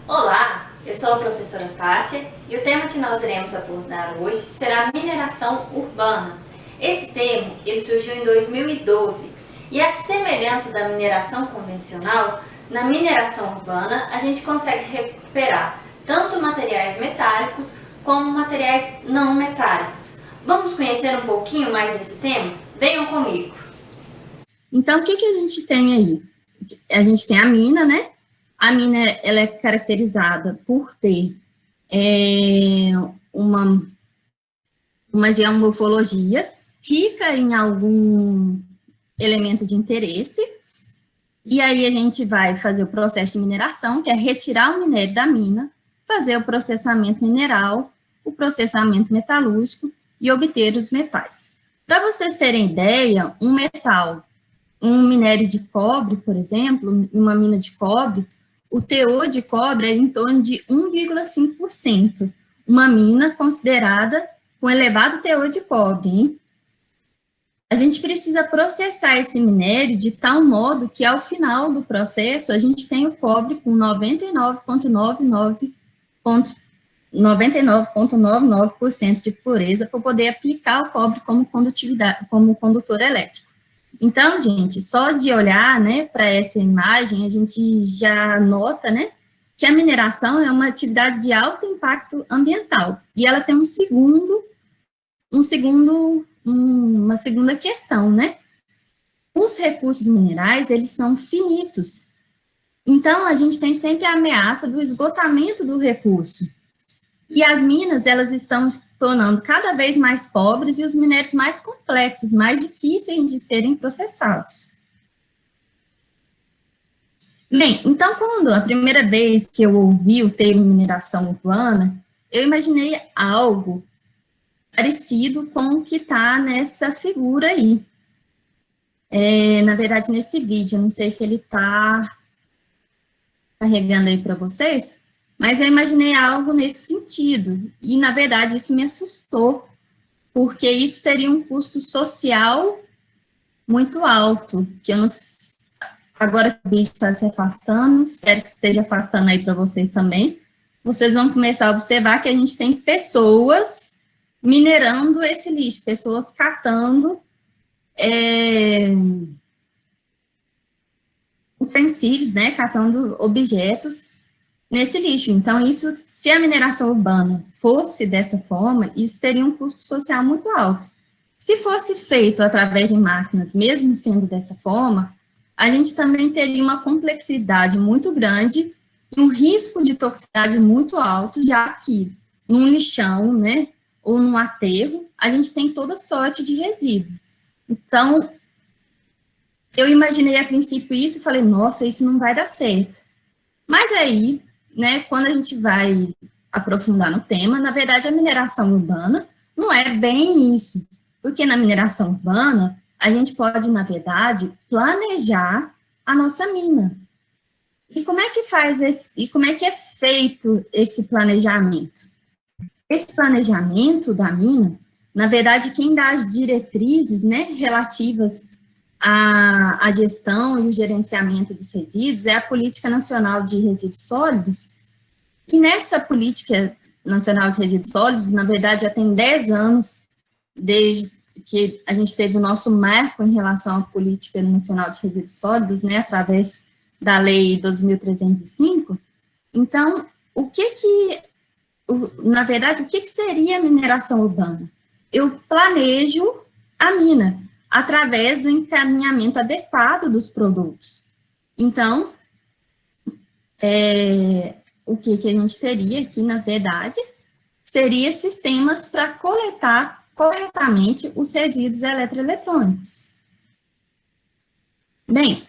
Olá, eu sou a professora Tássia e o tema que nós iremos abordar hoje será mineração urbana. Esse termo ele surgiu em 2012 e a semelhança da mineração convencional, na mineração urbana a gente consegue recuperar tanto materiais metálicos como materiais não metálicos. Vamos conhecer um pouquinho mais desse tema? Venham comigo! Então, o que a gente tem aí? A gente tem a mina, né? A mina, ela é caracterizada por ter uma geomorfologia rica em algum elemento de interesse, e aí a gente vai fazer o processo de mineração, que é retirar o minério da mina, fazer o processamento mineral, o processamento metalúrgico e obter os metais. Para vocês terem ideia, um minério de cobre, por exemplo, uma mina de cobre, o teor de cobre é em torno de 1,5%. Uma mina considerada com elevado teor de cobre, hein? A gente precisa processar esse minério de tal modo que, ao final do processo, a gente tem o cobre com 99,99% de pureza para poder aplicar o cobre como condutividade, como condutor elétrico. Então, gente, só de olhar, né, para essa imagem, a gente já nota, né, que a mineração é uma atividade de alto impacto ambiental, e ela tem uma segunda questão, né? Os recursos minerais, eles são finitos, então a gente tem sempre a ameaça do esgotamento do recurso. E as minas, elas estão se tornando cada vez mais pobres e os minérios mais complexos, mais difíceis de serem processados. Bem, então, quando a primeira vez que eu ouvi o termo mineração urbana, eu imaginei algo parecido com o que está nessa figura aí. Na verdade, nesse vídeo, não sei se ele está carregando aí para vocês, mas eu imaginei algo nesse sentido, e, na verdade, isso me assustou, porque isso teria um custo social muito alto, que eu não... Agora que o vídeo está se afastando, espero que esteja afastando aí para vocês também, vocês vão começar a observar que a gente tem pessoas minerando esse lixo, pessoas catando utensílios, né, catando objetos nesse lixo. Então, isso, se a mineração urbana fosse dessa forma, isso teria um custo social muito alto. Se fosse feito através de máquinas, mesmo sendo dessa forma, a gente também teria uma complexidade muito grande e um risco de toxicidade muito alto, já que num lixão, né, ou num aterro, a gente tem toda sorte de resíduo. Então, eu imaginei a princípio isso e falei, nossa, isso não vai dar certo. Mas aí, né, quando a gente vai aprofundar no tema, na verdade, a mineração urbana não é bem isso, porque na mineração urbana, a gente pode, na verdade, planejar a nossa mina. E como é que como é que é feito esse planejamento? Esse planejamento da mina, na verdade, quem dá as diretrizes, né, relativas à gestão e o gerenciamento dos resíduos é a Política Nacional de Resíduos Sólidos, e nessa Política Nacional de Resíduos Sólidos, na verdade, já tem 10 anos, desde que a gente teve o nosso marco em relação à Política Nacional de Resíduos Sólidos, né, através da Lei 2.305, então, na verdade, o que seria a mineração urbana? Eu planejo a mina, através do encaminhamento adequado dos produtos. Então, o que a gente teria aqui, na verdade, seria sistemas para coletar corretamente os resíduos eletroeletrônicos. Bem,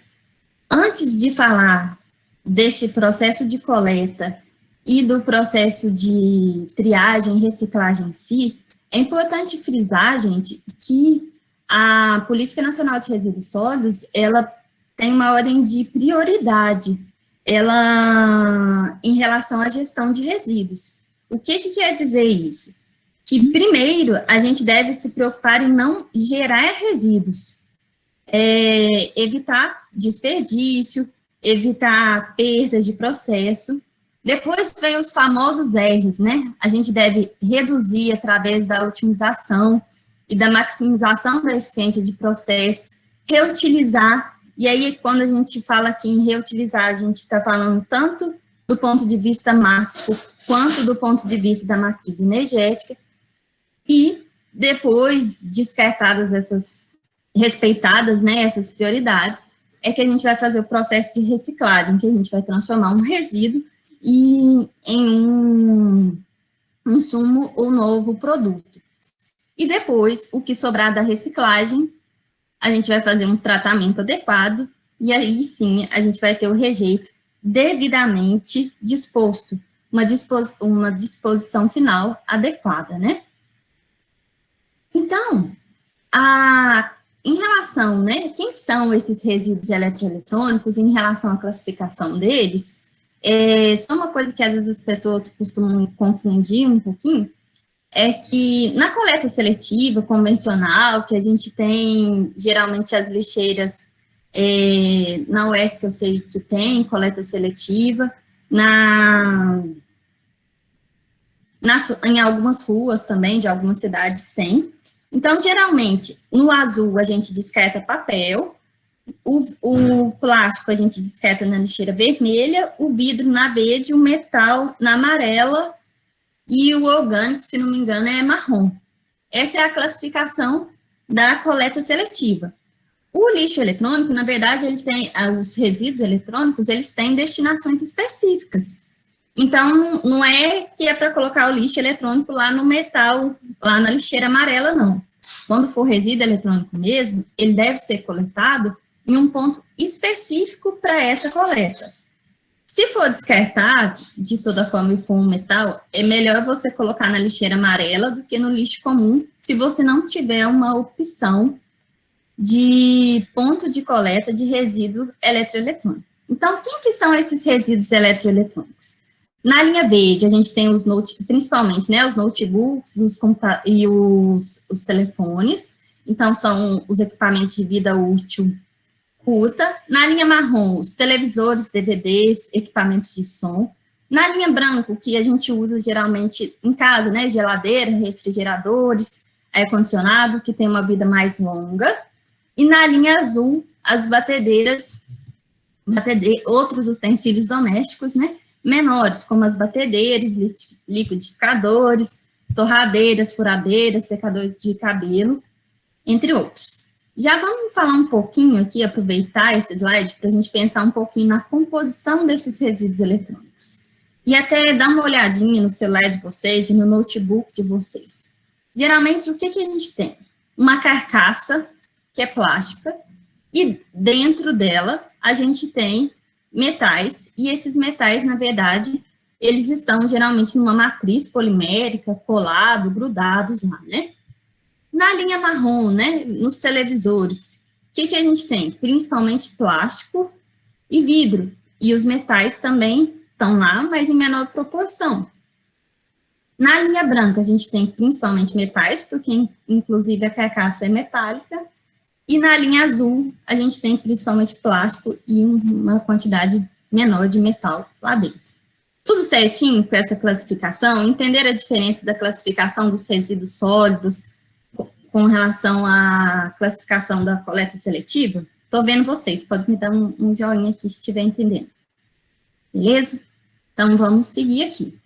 antes de falar deste processo de coleta e do processo de triagem e reciclagem em si, é importante frisar, gente, que a Política Nacional de Resíduos Sólidos, ela tem uma ordem de prioridade, em relação à gestão de resíduos. O que quer dizer isso? Que, primeiro, a gente deve se preocupar em não gerar resíduos, evitar desperdício, evitar perdas de processo, Depois veio os famosos R's, né? A gente deve reduzir através da otimização e da maximização da eficiência de processos, reutilizar, e aí quando a gente fala aqui em reutilizar, a gente está falando tanto do ponto de vista máximo, quanto do ponto de vista da matriz energética, e depois, descartadas respeitadas, né, essas prioridades, é que a gente vai fazer o processo de reciclagem, que a gente vai transformar um resíduo em um insumo ou novo produto. E depois, o que sobrar da reciclagem, a gente vai fazer um tratamento adequado, e aí sim, a gente vai ter o rejeito devidamente disposto, uma disposição final adequada, né? Então, em relação, né, quem são esses resíduos eletroeletrônicos, em relação à classificação deles, só uma coisa que às vezes as pessoas costumam confundir um pouquinho, é que na coleta seletiva convencional, que a gente tem geralmente as lixeiras, na UESC eu sei que tem coleta seletiva, em algumas ruas também, de algumas cidades tem. Então, geralmente, no azul a gente descarta papel, o plástico a gente descarta na lixeira vermelha, o vidro na verde, o metal na amarela e o orgânico, se não me engano, é marrom. Essa é a classificação da coleta seletiva. O lixo eletrônico, na verdade, os resíduos eletrônicos, eles têm destinações específicas. Então, não é que é para colocar o lixo eletrônico lá no metal, lá na lixeira amarela, não. Quando for resíduo eletrônico mesmo, ele deve ser coletado em um ponto específico para essa coleta. Se for descartado, de toda forma, e for um metal, é melhor você colocar na lixeira amarela do que no lixo comum, se você não tiver uma opção de ponto de coleta de resíduo eletroeletrônico. Então, quem que são esses resíduos eletroeletrônicos? Na linha verde, a gente tem principalmente, né, os notebooks e os telefones, então são os equipamentos de vida útil curta. Na linha marrom, os televisores, DVDs, equipamentos de som. Na linha branco, que a gente usa geralmente em casa, né, geladeira, refrigeradores, ar-condicionado, que tem uma vida mais longa. E na linha azul, as batedeiras, outros utensílios domésticos, né, menores, como as batedeiras, liquidificadores, torradeiras, furadeiras, secador de cabelo, entre outros. Já vamos falar um pouquinho aqui, aproveitar esse slide, para a gente pensar um pouquinho na composição desses resíduos eletrônicos. E até dar uma olhadinha no celular de vocês e no notebook de vocês. Geralmente, o que a gente tem? Uma carcaça, que é plástica, e dentro dela a gente tem metais, e esses metais, na verdade, eles estão geralmente numa matriz polimérica, colado, grudados lá, né? Na linha marrom, né, nos televisores, o que a gente tem? Principalmente plástico e vidro, e os metais também estão lá, mas em menor proporção. Na linha branca, a gente tem principalmente metais, porque inclusive a carcaça é metálica, e na linha azul, a gente tem principalmente plástico e uma quantidade menor de metal lá dentro. Tudo certinho com essa classificação? Entender a diferença da classificação dos resíduos sólidos com relação à classificação da coleta seletiva? Estou vendo vocês, pode me dar um joinha aqui se estiver entendendo. Beleza? Então, vamos seguir aqui.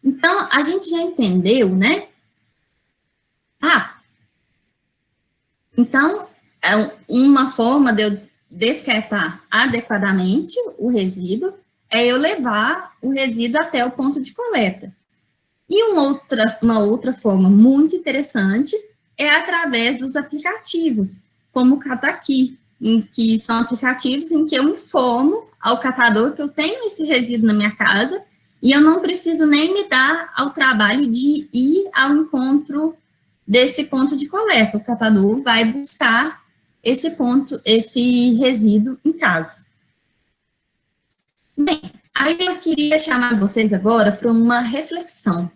Então, a gente já entendeu, né? Então, uma forma de eu descartar adequadamente o resíduo é eu levar o resíduo até o ponto de coleta. E uma outra forma muito interessante é através dos aplicativos, como o Cataqui, que são aplicativos em que eu informo ao catador que eu tenho esse resíduo na minha casa e eu não preciso nem me dar ao trabalho de ir ao encontro desse ponto de coleta. O catador vai buscar esse resíduo em casa. Bem, aí eu queria chamar vocês agora para uma reflexão.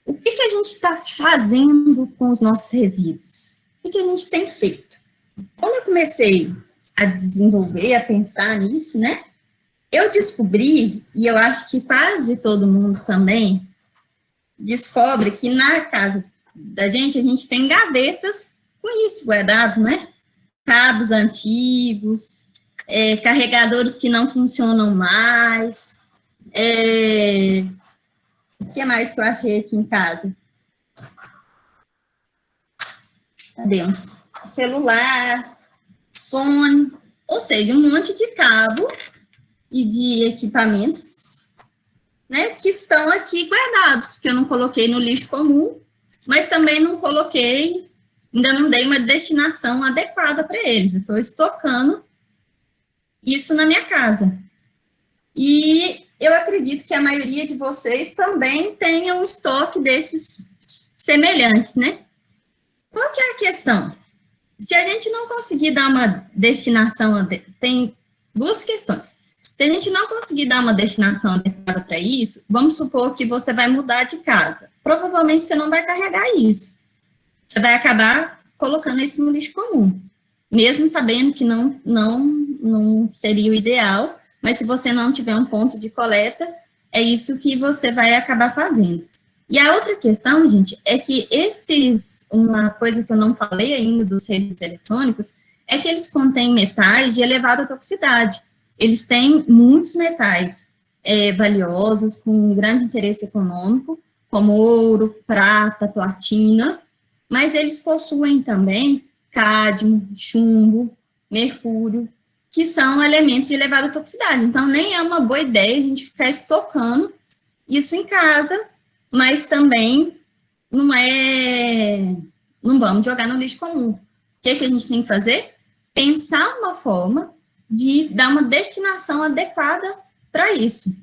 O que a gente está fazendo com os nossos resíduos? O que a gente tem feito? Quando eu comecei a desenvolver, a pensar nisso, né? Eu descobri, e eu acho que quase todo mundo também descobre que na casa da gente, a gente tem gavetas com isso guardados, né? Cabos antigos, carregadores que não funcionam mais. O que mais que eu achei aqui em casa? Cadê? Celular, fone, ou seja, um monte de cabo e de equipamentos, né, que estão aqui guardados, que eu não coloquei no lixo comum, mas também não coloquei, ainda não dei uma destinação adequada para eles. Eu estou estocando isso na minha casa. E eu acredito que a maioria de vocês também tenha um estoque desses semelhantes, né? Qual que é a questão? Se a gente não conseguir dar uma destinação, tem duas questões. Se a gente não conseguir dar uma destinação adequada para isso, vamos supor que você vai mudar de casa. Provavelmente você não vai carregar isso. Você vai acabar colocando isso no lixo comum, mesmo sabendo que não seria o ideal, mas se você não tiver um ponto de coleta, é isso que você vai acabar fazendo. E a outra questão, gente, é que uma coisa que eu não falei ainda dos resíduos eletrônicos, é que eles contêm metais de elevada toxicidade. Eles têm muitos metais valiosos, com grande interesse econômico, como ouro, prata, platina, mas eles possuem também cádmio, chumbo, mercúrio, que são elementos de elevada toxicidade. Então, nem é uma boa ideia a gente ficar estocando isso em casa, mas também não vamos jogar no lixo comum. O que a gente tem que fazer? Pensar uma forma de dar uma destinação adequada para isso.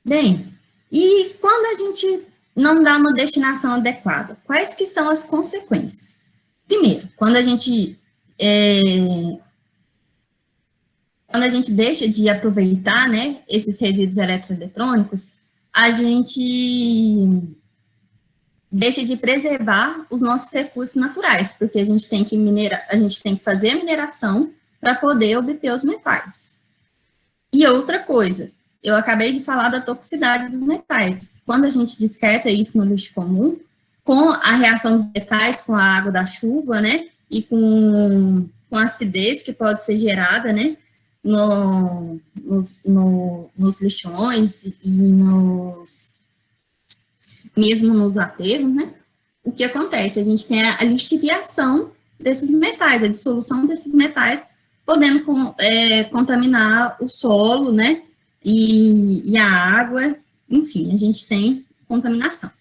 Bem, e quando a gente não dá uma destinação adequada, quais que são as consequências? Primeiro, quando a gente deixa de aproveitar, né, esses resíduos eletroeletrônicos, a gente deixa de preservar os nossos recursos naturais, porque a gente tem que fazer a mineração para poder obter os metais. E outra coisa, eu acabei de falar da toxicidade dos metais. Quando a gente descarta isso no lixo comum, com a reação dos metais com a água da chuva, né, e com a acidez que pode ser gerada, né, nos lixões e mesmo nos aterros, né? O que acontece? A gente tem a lixiviação desses metais, a dissolução desses metais, podendo contaminar o solo, né? E a água, enfim, a gente tem contaminação.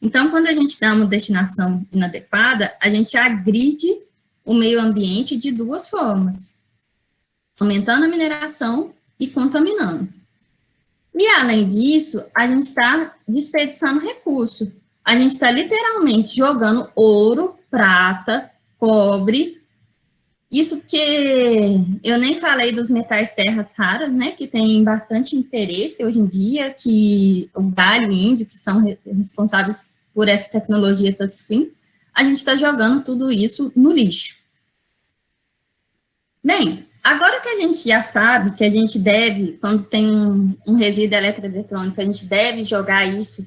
Então, quando a gente dá uma destinação inadequada, a gente agride o meio ambiente de duas formas: aumentando a mineração e contaminando. E, além disso, a gente está desperdiçando recurso. A gente está literalmente jogando ouro, prata, cobre. Isso que eu nem falei dos metais terras raras, né, que tem bastante interesse hoje em dia, que o galho e índio, que são responsáveis por essa tecnologia touchscreen, a gente está jogando tudo isso no lixo. Bem, agora que a gente já sabe que a gente deve, quando tem um resíduo eletroeletrônico, a gente deve jogar isso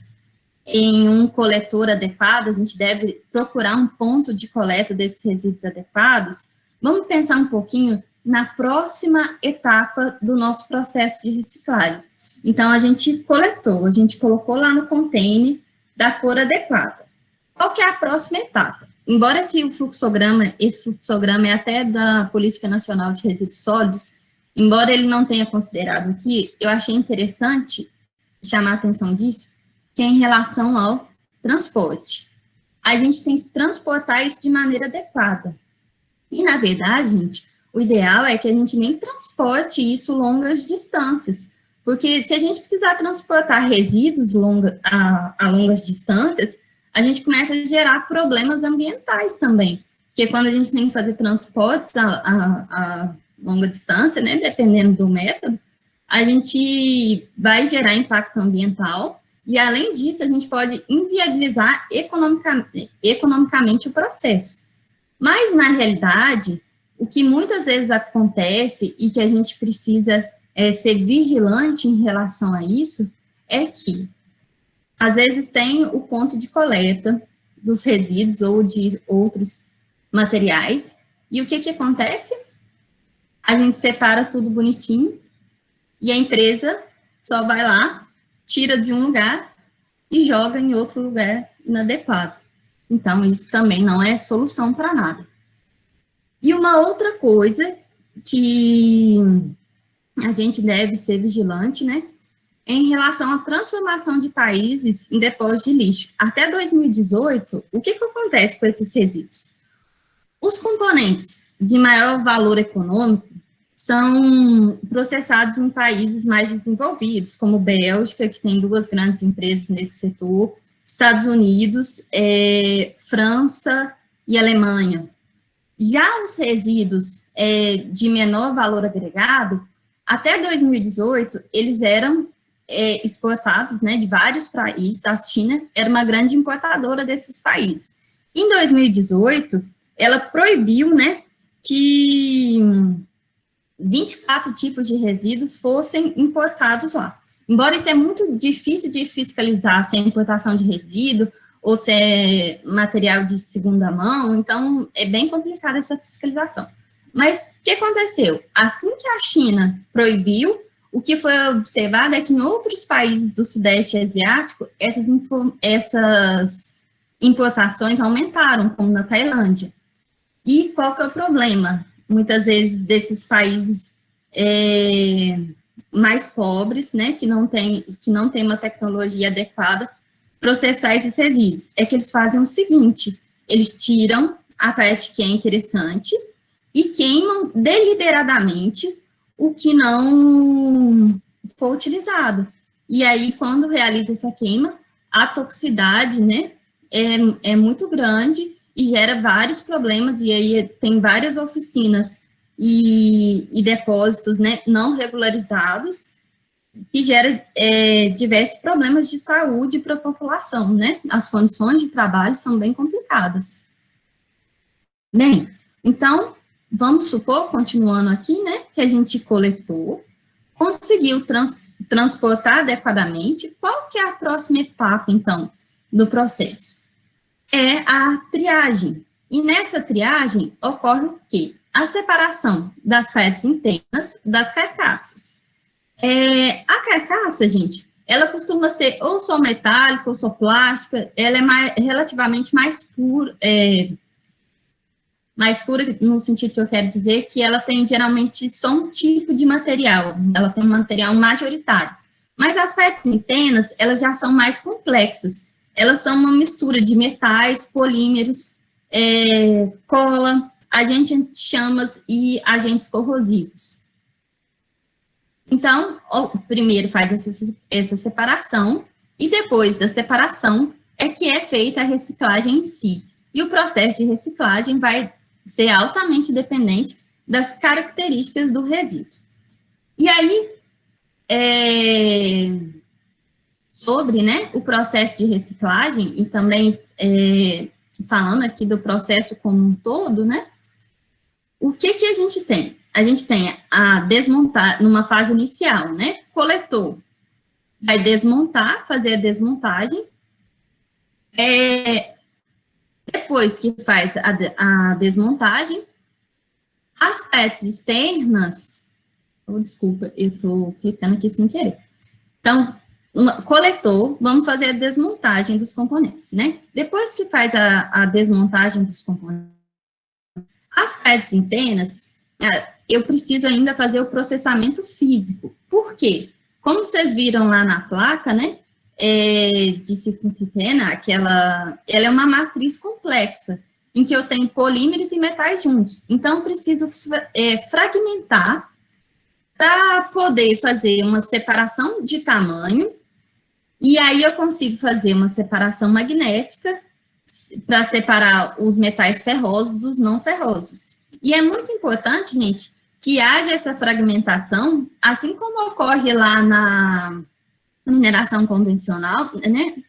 em um coletor adequado, a gente deve procurar um ponto de coleta desses resíduos adequados, vamos pensar um pouquinho na próxima etapa do nosso processo de reciclagem. Então, a gente coletou, a gente colocou lá no container da cor adequada. Qual que é a próxima etapa? Embora que esse fluxograma é até da Política Nacional de Resíduos Sólidos, embora ele não tenha considerado aqui, eu achei interessante chamar a atenção disso, que é em relação ao transporte. A gente tem que transportar isso de maneira adequada. E, na verdade, gente, o ideal é que a gente nem transporte isso longas distâncias, porque se a gente precisar transportar resíduos a longas distâncias, a gente começa a gerar problemas ambientais também, porque quando a gente tem que fazer transportes a longa distância, né, dependendo do método, a gente vai gerar impacto ambiental, e além disso, a gente pode inviabilizar economicamente o processo. Mas, na realidade, o que muitas vezes acontece e que a gente precisa ser vigilante em relação a isso é que, às vezes, tem o ponto de coleta dos resíduos ou de outros materiais, e o que acontece? A gente separa tudo bonitinho, e a empresa só vai lá, tira de um lugar e joga em outro lugar inadequado. Então, isso também não é solução para nada. E uma outra coisa que a gente deve ser vigilante, né, em relação à transformação de países em depósitos de lixo. Até 2018, o que acontece com esses resíduos? Os componentes de maior valor econômico são processados em países mais desenvolvidos, como Bélgica, que tem 2 grandes empresas nesse setor, Estados Unidos, França e Alemanha. Já os resíduos de menor valor agregado, até 2018, eles eram exportados, né, de vários países. A China era uma grande importadora desses países. Em 2018, ela proibiu, né, que 24 tipos de resíduos fossem importados lá. Embora isso é muito difícil de fiscalizar, se é importação de resíduo ou se é material de segunda mão, então é bem complicada essa fiscalização. Mas o que aconteceu? Assim que a China proibiu, o que foi observado é que em outros países do Sudeste Asiático, essas importações aumentaram, como na Tailândia. E qual que é o problema? Muitas vezes desses países mais pobres, né, que não tem uma tecnologia adequada, processar esses resíduos. É que eles fazem o seguinte, eles tiram a parte que é interessante e queimam deliberadamente o que não for utilizado. E aí, quando realiza essa queima, a toxicidade, né, é muito grande e gera vários problemas, e aí tem várias oficinas e depósitos, né, não regularizados, que gera diversos problemas de saúde para a população, né? As condições de trabalho são bem complicadas. Bem, então, vamos supor, continuando aqui, né, que a gente coletou, conseguiu transportar adequadamente. Qual que é a próxima etapa, então, do processo? É a triagem. E nessa triagem ocorre o quê? A separação das partes internas das carcaças. A carcaça, gente, ela costuma ser ou só metálica ou só plástica, ela é relativamente mais pura no sentido que eu quero dizer que ela tem geralmente só um tipo de material, ela tem um material majoritário. Mas as partes internas, elas já são mais complexas, elas são uma mistura de metais, polímeros, cola, agentes anti-chamas e agentes corrosivos. Então, primeiro faz essa separação, e depois da separação é que é feita a reciclagem em si. E o processo de reciclagem vai ser altamente dependente das características do resíduo. E aí, sobre, né, o processo de reciclagem, e também falando aqui do processo como um todo, né, o que a gente tem? A gente tem a desmontar, numa fase inicial, né, coletor, vai desmontar, fazer a desmontagem, depois que faz a desmontagem, as partes externas, desculpa, eu estou clicando aqui sem querer. Então, coletor, vamos fazer a desmontagem dos componentes, né? Depois que faz a desmontagem dos componentes, as partes internas, eu preciso ainda fazer o processamento físico. Por quê? Como vocês viram lá na placa, né, de ciclotitena, ela é uma matriz complexa, em que eu tenho polímeros e metais juntos. Então, eu preciso fragmentar para poder fazer uma separação de tamanho, e aí eu consigo fazer uma separação magnética para separar os metais ferrosos dos não ferrosos. E é muito importante, gente, que haja essa fragmentação, assim como ocorre lá na mineração convencional, né,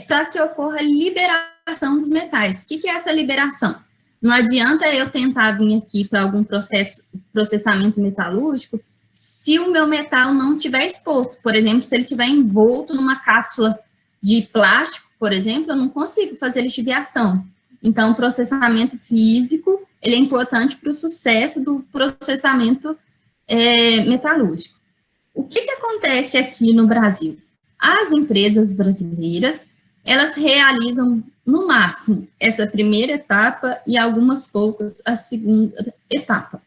para que ocorra a liberação dos metais. O que é essa liberação? Não adianta eu tentar vir aqui para algum processamento metalúrgico se o meu metal não estiver exposto. Por exemplo, se ele estiver envolto numa cápsula de plástico, por exemplo, eu não consigo fazer lixiviação. Então, o processamento físico, ele é importante para o sucesso do processamento metalúrgico. O que acontece aqui no Brasil? As empresas brasileiras, elas realizam, no máximo, essa primeira etapa e algumas poucas a segunda etapa.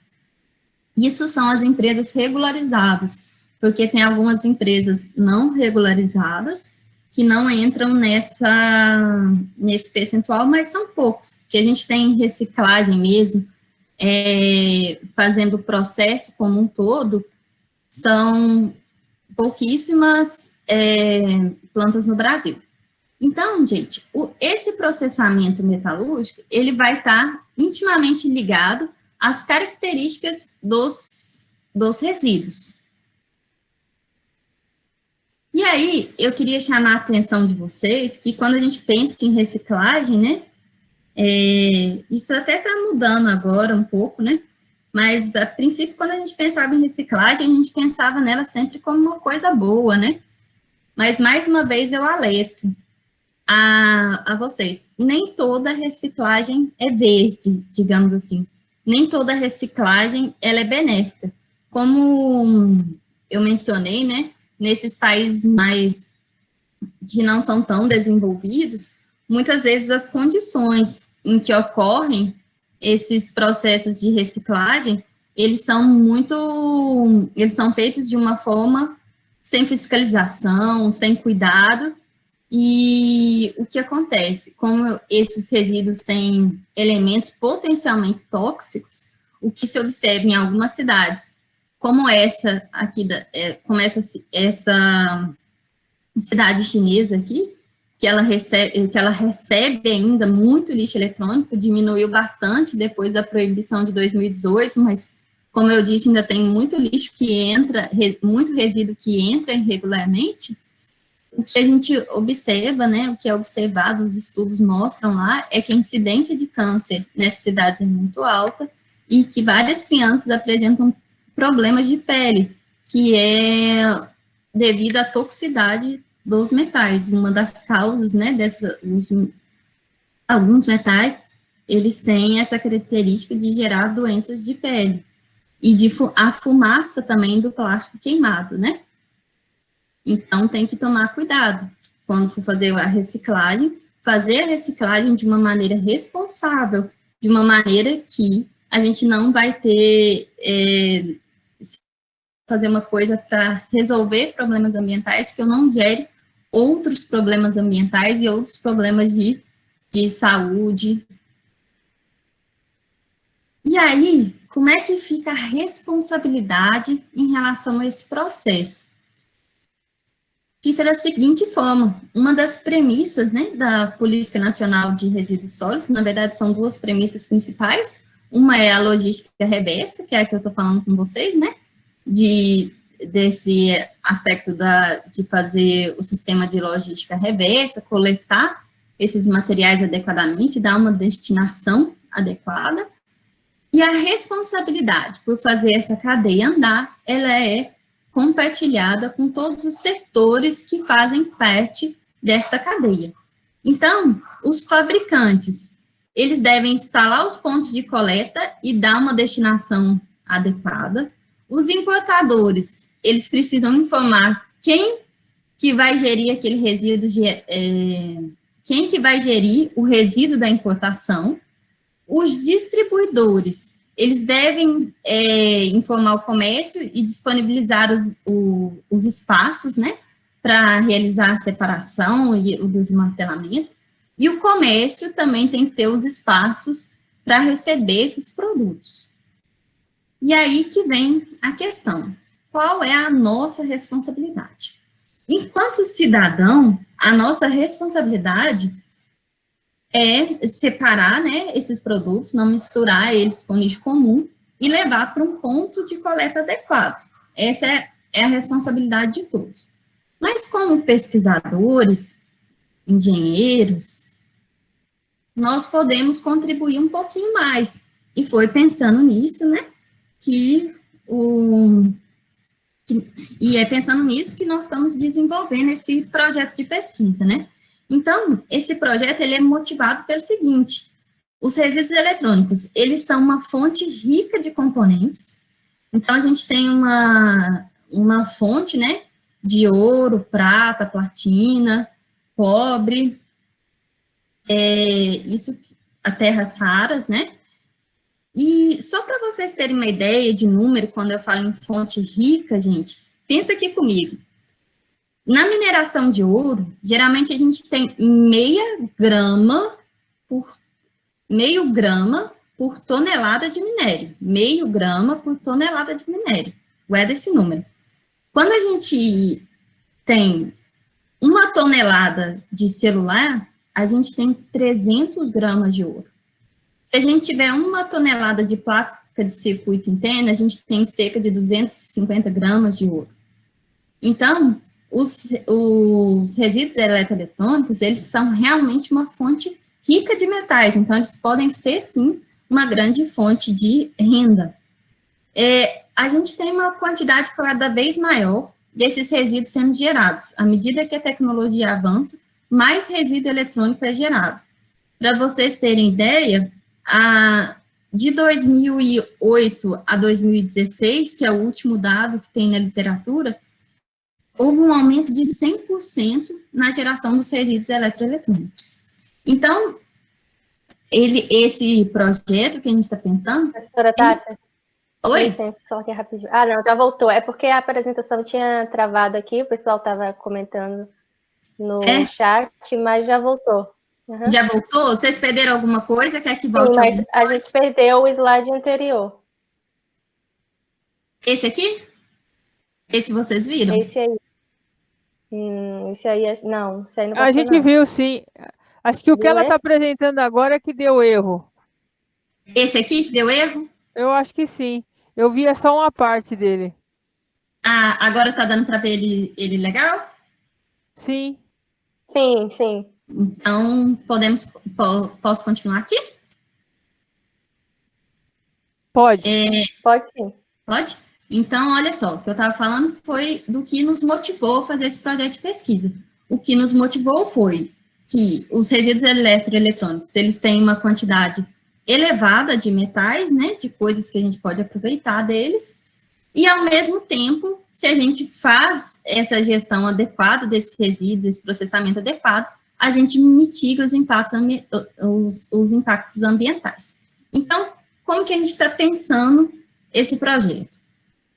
Isso são as empresas regularizadas, porque tem algumas empresas não regularizadas que não entram nesse percentual, mas são poucos, que a gente tem reciclagem mesmo, fazendo o processo como um todo, são pouquíssimas plantas no Brasil. Então, gente, esse processamento metalúrgico, ele vai estar intimamente ligado às características dos resíduos. E aí, eu queria chamar a atenção de vocês que quando a gente pensa em reciclagem, né, isso até está mudando agora um pouco, né, mas a princípio, quando a gente pensava em reciclagem, a gente pensava nela sempre como uma coisa boa, né, mas mais uma vez eu alerto a vocês, nem toda reciclagem é verde, digamos assim, nem toda reciclagem ela é benéfica. Como eu mencionei, né, nesses países mais que não são tão desenvolvidos, muitas vezes as condições em que ocorrem esses processos de reciclagem, eles são feitos de uma forma sem fiscalização, sem cuidado, e o que acontece? Como esses resíduos têm elementos potencialmente tóxicos, o que se observa em algumas cidades, como essa aqui, como essa cidade chinesa aqui, que ela recebe ainda muito lixo eletrônico, diminuiu bastante depois da proibição de 2018, mas, como eu disse, ainda tem muito lixo que entra, muito resíduo que entra irregularmente. O que a gente observa, né, o que é observado, os estudos mostram lá, é que a incidência de câncer nessas cidades é muito alta e que várias crianças apresentam problemas de pele, que é devido à toxicidade dos metais. Uma das causas, né, alguns metais, eles têm essa característica de gerar doenças de pele. E a fumaça também do plástico queimado, né? Então, tem que tomar cuidado quando for fazer a reciclagem de uma maneira responsável, de uma maneira que a gente não vai fazer uma coisa para resolver problemas ambientais que eu não gere outros problemas ambientais e outros problemas de saúde. E aí, como é que fica a responsabilidade em relação a esse processo? Fica da seguinte forma, uma das premissas, né, da Política Nacional de Resíduos Sólidos, na verdade são duas premissas principais, uma é a logística reversa, que é a que eu estou falando com vocês, né, desse aspecto de fazer o sistema de logística reversa, coletar esses materiais adequadamente, dar uma destinação adequada, e a responsabilidade por fazer essa cadeia andar, ela é compartilhada com todos os setores que fazem parte desta cadeia. Então, os fabricantes, eles devem instalar os pontos de coleta e dar uma destinação adequada. Os importadores, eles precisam informar quem que vai gerir aquele resíduo, quem que vai gerir o resíduo da importação. Os distribuidores, eles devem informar o comércio e disponibilizar os espaços, né, para realizar a separação e o desmantelamento. E o comércio também tem que ter os espaços para receber esses produtos. E aí que vem a questão, qual é a nossa responsabilidade? Enquanto cidadão, a nossa responsabilidade é separar, né, esses produtos, não misturar eles com lixo comum e levar para um ponto de coleta adequado. Essa é a responsabilidade de todos. Mas como pesquisadores, engenheiros, nós podemos contribuir um pouquinho mais. E foi pensando nisso, né, e é pensando nisso que nós estamos desenvolvendo esse projeto de pesquisa, né. Então, esse projeto, ele é motivado pelo seguinte: os resíduos eletrônicos, eles são uma fonte rica de componentes. Então, a gente tem uma fonte, né, de ouro, prata, platina, cobre, isso, a terras raras, né? E só para vocês terem uma ideia de número, quando eu falo em fonte rica, gente, pensa aqui comigo. Na mineração de ouro, geralmente a gente tem meio grama por tonelada de minério. Meio grama por tonelada de minério. Guarda esse número. Quando a gente tem 1 tonelada de celular, a gente tem 300 gramas de ouro. Se a gente tiver 1 tonelada de placa de circuito interno, a gente tem cerca de 250 gramas de ouro. Então, os resíduos eletroeletrônicos, eles são realmente uma fonte rica de metais, então eles podem ser, sim, uma grande fonte de renda. A gente tem uma quantidade cada vez maior desses resíduos sendo gerados. À medida que a tecnologia avança, mais resíduo eletrônico é gerado. Para vocês terem ideia, de 2008 a 2016, que é o último dado que tem na literatura, houve um aumento de 100% na geração dos resíduos eletroeletrônicos. Então, esse projeto que a gente está pensando... Professora Tássia? Oi? Licença, só aqui rapidinho. Ah, não, já voltou. É porque a apresentação tinha travado aqui, o pessoal estava comentando no chat, mas já voltou. Uhum. Já voltou? Vocês perderam alguma coisa? Quer que volte? Sim, mas a gente perdeu o slide anterior. Esse aqui? Esse vocês viram? Esse aí. Esse aí, não. Esse aí não a gente não. Viu, sim. Acho que o que ela está apresentando agora é que deu erro. Esse aqui que deu erro? Eu acho que sim. Eu via só uma parte dele. Ah, agora está dando para ver ele legal? Sim. Sim, sim. Então, posso continuar aqui? Pode. Pode sim. Pode? Então, olha só, o que eu estava falando foi do que nos motivou a fazer esse projeto de pesquisa. O que nos motivou foi que os resíduos eletroeletrônicos, eles têm uma quantidade elevada de metais, né, de coisas que a gente pode aproveitar deles, e, ao mesmo tempo, se a gente faz essa gestão adequada desses resíduos, esse processamento adequado, a gente mitiga os impactos ambientais. Então, como que a gente está pensando esse projeto?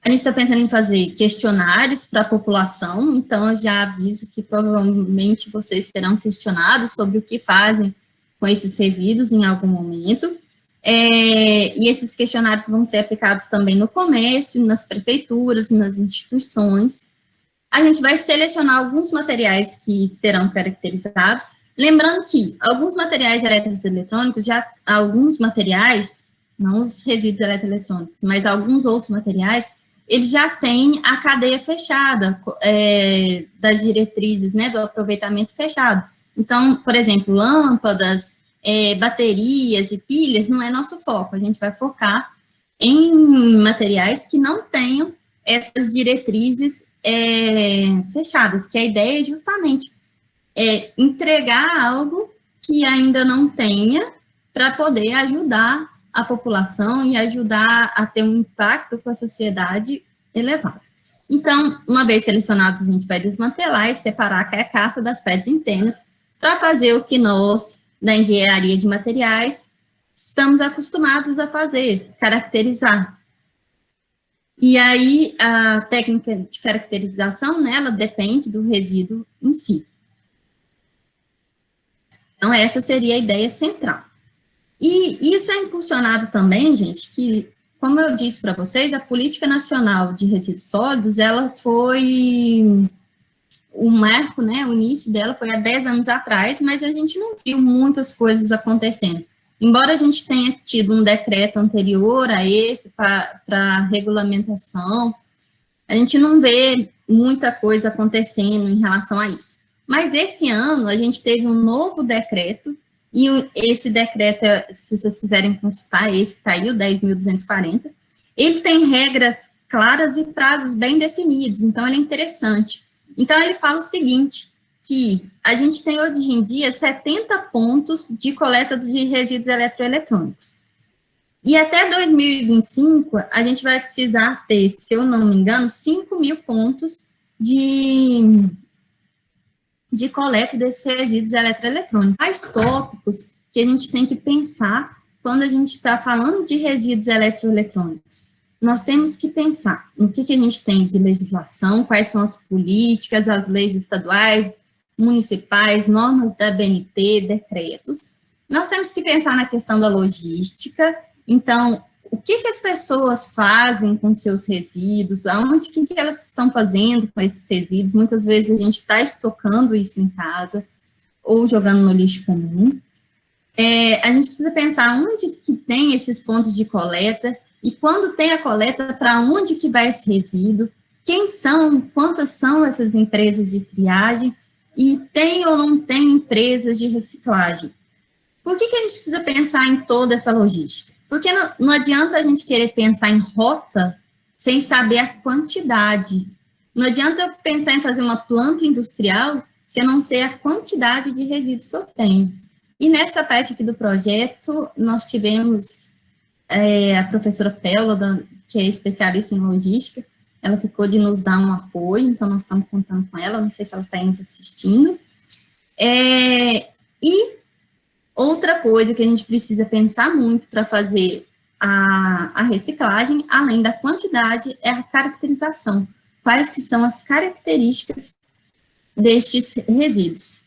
A gente está pensando em fazer questionários para a população, então eu já aviso que provavelmente vocês serão questionados sobre o que fazem com esses resíduos em algum momento. E esses questionários vão ser aplicados também no comércio, nas prefeituras, nas instituições. A gente vai selecionar alguns materiais que serão caracterizados, lembrando que alguns materiais eletrônicos, alguns materiais, não os resíduos eletroeletrônicos, mas alguns outros materiais, eles já têm a cadeia fechada, das diretrizes, né, do aproveitamento fechado. Então, por exemplo, lâmpadas, baterias e pilhas não é nosso foco, a gente vai focar em materiais que não tenham essas diretrizes fechadas, que a ideia é justamente entregar algo que ainda não tenha para poder ajudar a população e ajudar a ter um impacto com a sociedade elevado. Então, uma vez selecionados, a gente vai desmantelar e separar a carcaça das peças internas para fazer o que nós, da engenharia de materiais, estamos acostumados a fazer, caracterizar. E aí, a técnica de caracterização, né, ela depende do resíduo em si. Então, essa seria a ideia central. E isso é impulsionado também, gente, que, como eu disse para vocês, a Política Nacional de Resíduos Sólidos, ela foi... O marco, né, o início dela foi há 10 anos atrás, mas a gente não viu muitas coisas acontecendo. Embora a gente tenha tido um decreto anterior a esse, para regulamentação, a gente não vê muita coisa acontecendo em relação a isso. Mas esse ano, a gente teve um novo decreto, e esse decreto, se vocês quiserem consultar, esse que está aí, o 10.240, ele tem regras claras e prazos bem definidos, então ele é interessante. Então, ele fala o seguinte, que a gente tem hoje em dia 70 pontos de coleta de resíduos eletroeletrônicos. E até 2025, a gente vai precisar ter, se eu não me engano, 5.000 pontos de coleta desses resíduos eletroeletrônicos. Quais tópicos que a gente tem que pensar quando a gente está falando de resíduos eletroeletrônicos? Nós temos que pensar no que a gente tem de legislação, quais são as políticas, as leis estaduais, municipais, normas da ABNT, decretos. Nós temos que pensar na questão da logística, então, o que as pessoas fazem com seus resíduos, aonde, que elas estão fazendo com esses resíduos, muitas vezes a gente está estocando isso em casa, ou jogando no lixo comum. A gente precisa pensar onde que tem esses pontos de coleta, e quando tem a coleta, para onde que vai esse resíduo, quem são, quantas são essas empresas de triagem, e tem ou não tem empresas de reciclagem. Por que a gente precisa pensar em toda essa logística? Porque não adianta a gente querer pensar em rota sem saber a quantidade. Não adianta eu pensar em fazer uma planta industrial se eu não sei a quantidade de resíduos que eu tenho. E nessa parte aqui do projeto, nós tivemos a professora Péola, que é especialista em logística, ela ficou de nos dar um apoio, então nós estamos contando com ela, não sei se ela está aí nos assistindo. E outra coisa que a gente precisa pensar muito para fazer a reciclagem, além da quantidade, é a caracterização. Quais que são as características destes resíduos?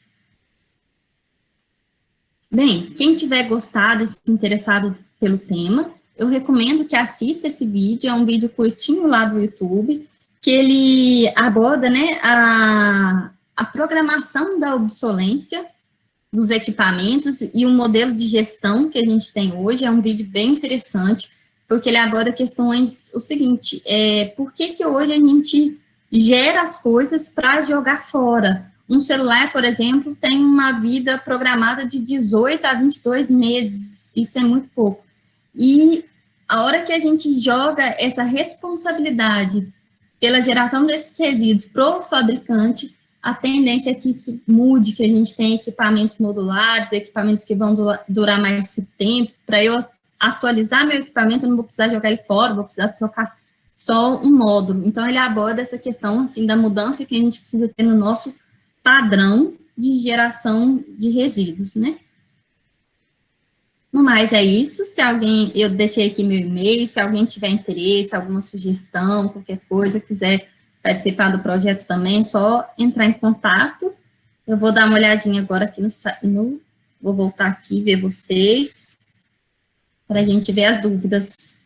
Bem, quem tiver gostado e se interessado pelo tema, eu recomendo que assista esse vídeo, é um vídeo curtinho lá do YouTube, que ele aborda, né, a programação da obsolência dos equipamentos e o modelo de gestão que a gente tem hoje. É um vídeo bem interessante, porque ele aborda questões, o seguinte, por que hoje a gente gera as coisas para jogar fora? Um celular, por exemplo, tem uma vida programada de 18 a 22 meses, isso é muito pouco. E a hora que a gente joga essa responsabilidade pela geração desses resíduos para o fabricante, a tendência é que isso mude, que a gente tenha equipamentos modulares, equipamentos que vão durar mais esse tempo. Para eu atualizar meu equipamento, eu não vou precisar jogar ele fora, vou precisar trocar só um módulo. Então, ele aborda essa questão, assim, da mudança que a gente precisa ter no nosso padrão de geração de resíduos, né? No mais, é isso. Se alguém, eu deixei aqui meu e-mail, se alguém tiver interesse, alguma sugestão, qualquer coisa, quiser participar do projeto também, é só entrar em contato. Eu vou dar uma olhadinha agora aqui vou voltar aqui e ver vocês, para a gente ver as dúvidas.